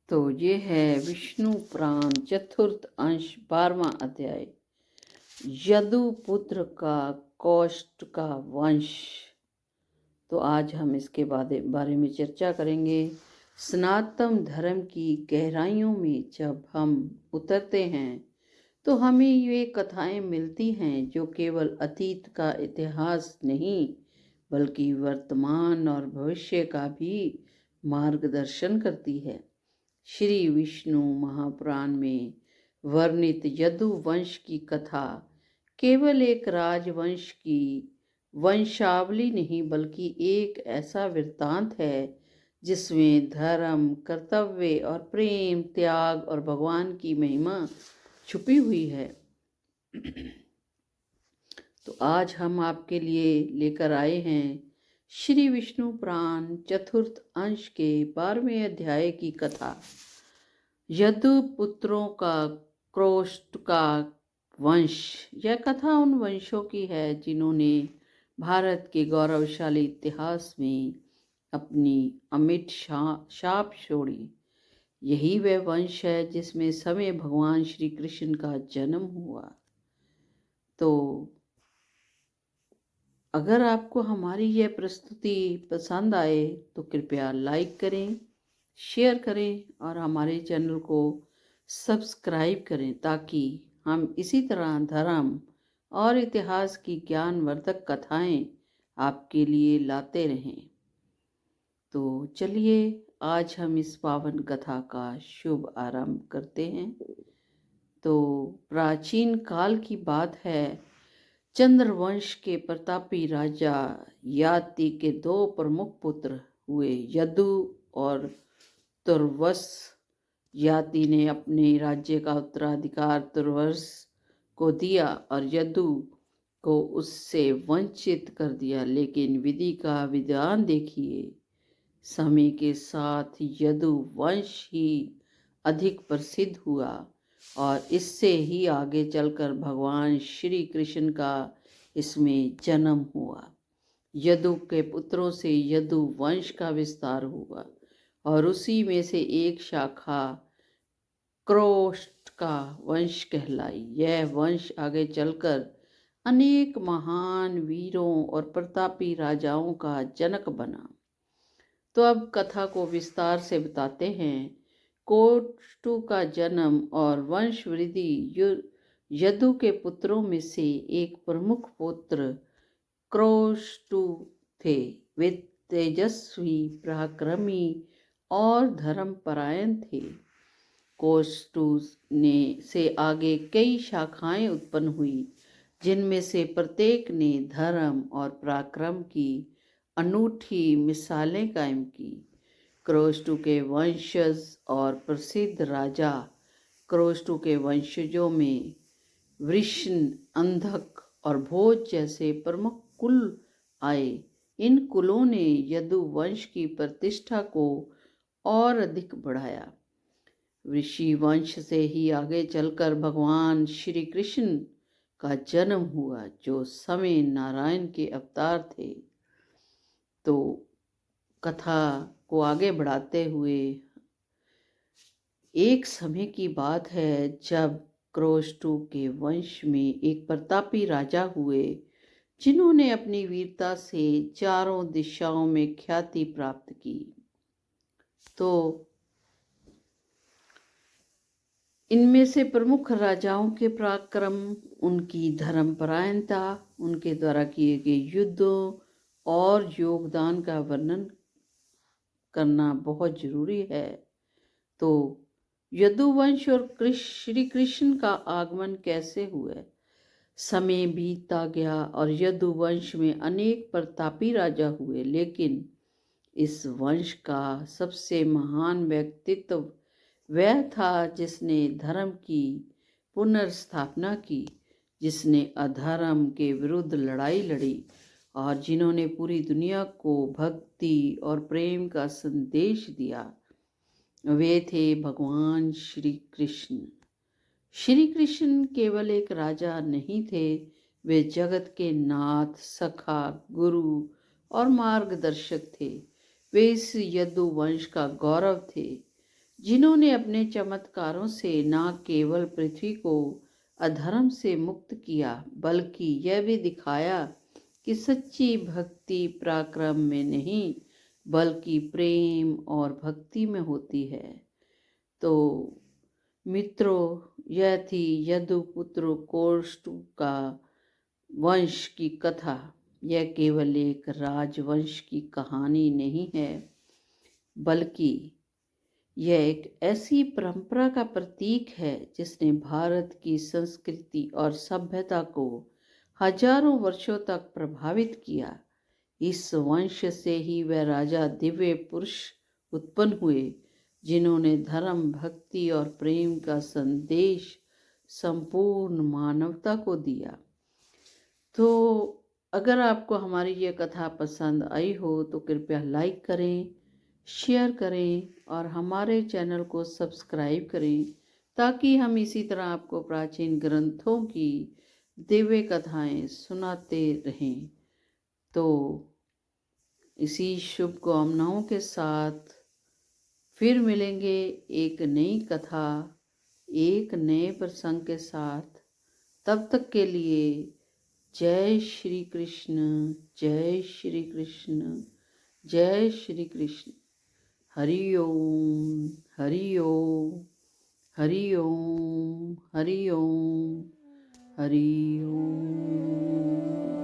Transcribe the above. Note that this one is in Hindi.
तो ये है विष्णु पुराण चतुर्थ अंश 12वां अध्याय, यदु पुत्र का कौष्ट का वंश। तो आज हम इसके बारे में चर्चा करेंगे। सनातन धर्म की गहराइयों में जब हम उतरते हैं तो हमें ये कथाएं मिलती हैं जो केवल अतीत का इतिहास नहीं बल्कि वर्तमान और भविष्य का भी मार्गदर्शन करती है। श्री विष्णु महापुराण में वर्णित यदु वंश की कथा केवल एक राजवंश की वंशावली नहीं बल्कि एक ऐसा वृत्तांत है जिसमें धर्म, कर्तव्य और प्रेम, त्याग और भगवान की महिमा छुपी हुई है। तो आज हम आपके लिए लेकर आए हैं श्री विष्णु पुराण चतुर्थ अंश के 12वें अध्याय की कथा, यदु पुत्रों का कौष्ट का वंश। यह कथा उन वंशों की है जिन्होंने भारत के गौरवशाली इतिहास में अपनी अमिट छाप छोड़ी। यही वह वंश है जिसमें समय भगवान श्री कृष्ण का जन्म हुआ। तो अगर आपको हमारी यह प्रस्तुति पसंद आए तो कृपया लाइक करें, शेयर करें और हमारे चैनल को सब्सक्राइब करें ताकि हम इसी तरह धर्म और इतिहास की ज्ञानवर्धक कथाएं आपके लिए लाते रहें। तो चलिए आज हम इस पावन कथा का शुभ आरंभ करते हैं। तो प्राचीन काल की बात है। चंद्रवंश के प्रतापी राजा याति के 2 प्रमुख पुत्र हुए, यदु और तुर्वस। याति ने अपने राज्य का उत्तराधिकार तुर्वस को दिया और यदु को उससे वंचित कर दिया। लेकिन विधि का विधान देखिए, समय के साथ यदु वंश ही अधिक प्रसिद्ध हुआ और इससे ही आगे चलकर भगवान श्री कृष्ण का इसमें जन्म हुआ। यदु के पुत्रों से यदु वंश का विस्तार हुआ और उसी में से एक शाखा कौष्ट का वंश कहलाई। यह वंश आगे चलकर अनेक महान वीरों और प्रतापी राजाओं का जनक बना। तो अब कथा को विस्तार से बताते हैं। कौष्टु का जन्म और वंश वृद्धि। यदु के पुत्रों में से एक प्रमुख पुत्र कौष्टु थे। वे तेजस्वी, पराक्रमी और धर्मपरायण थे। कौष्टु ने से आगे कई शाखाएं उत्पन्न हुई जिनमें से प्रत्येक ने धर्म और पराक्रम की अनूठी मिसालें कायम की। कौष्टु के वंशज और प्रसिद्ध राजा। कौष्टु के वंशजों में वृषण, अंधक और भोज जैसे प्रमुख कुल आए। इन कुलों ने यदु वंश की प्रतिष्ठा को और अधिक बढ़ाया। ऋषि वंश से ही आगे चलकर भगवान श्री कृष्ण का जन्म हुआ जो समय नारायण के अवतार थे। तो कथा को आगे बढ़ाते हुए एक समय की बात है जब कौष्टु के वंश में एक प्रतापी राजा हुए जिन्होंने अपनी वीरता से चारों दिशाओं में ख्याति प्राप्त की। तो इनमें से प्रमुख राजाओं के पराक्रम, उनकी धर्मपरायणता, उनके द्वारा किए गए युद्धों और योगदान का वर्णन करना बहुत जरूरी है। तो यदुवंश और श्री कृष्ण का आगमन कैसे हुआ? समय बीतता गया और यदुवंश में अनेक प्रतापी राजा हुए, लेकिन इस वंश का सबसे महान व्यक्तित्व वह था जिसने धर्म की पुनर्स्थापना की, जिसने अधर्म के विरुद्ध लड़ाई लड़ी और जिन्होंने पूरी दुनिया को भक्ति और प्रेम का संदेश दिया। वे थे भगवान श्री कृष्ण। श्री कृष्ण केवल एक राजा नहीं थे, वे जगत के नाथ, सखा, गुरु और मार्गदर्शक थे। वे इस यदु वंश का गौरव थे। जिन्होंने अपने चमत्कारों से न केवल पृथ्वी को अधर्म से मुक्त किया बल्कि यह भी दिखाया कि सच्ची भक्ति पराक्रम में नहीं बल्कि प्रेम और भक्ति में होती है। तो मित्रों, यह थी यदुपुत्र कोष्ठ का वंश की कथा। यह केवल एक राजवंश की कहानी नहीं है, बल्कि यह एक ऐसी परंपरा का प्रतीक है जिसने भारत की संस्कृति और सभ्यता को हजारों वर्षों तक प्रभावित किया। इस वंश से ही वह राजा दिव्य पुरुष उत्पन्न हुए जिन्होंने धर्म, भक्ति और प्रेम का संदेश संपूर्ण मानवता को दिया। तो अगर आपको हमारी ये कथा पसंद आई हो तो कृपया लाइक करें, शेयर करें और हमारे चैनल को सब्सक्राइब करें ताकि हम इसी तरह आपको प्राचीन ग्रंथों की दिव्य कथाएं सुनाते रहें। तो इसी शुभकामनाओं के साथ फिर मिलेंगे एक नई कथा, एक नए प्रसंग के साथ। तब तक के लिए जय श्री कृष्ण, जय श्री कृष्ण, जय श्री कृष्ण। हरि ओम, हरि ओम, हरि ओम, हरि ओम, हरि ओम।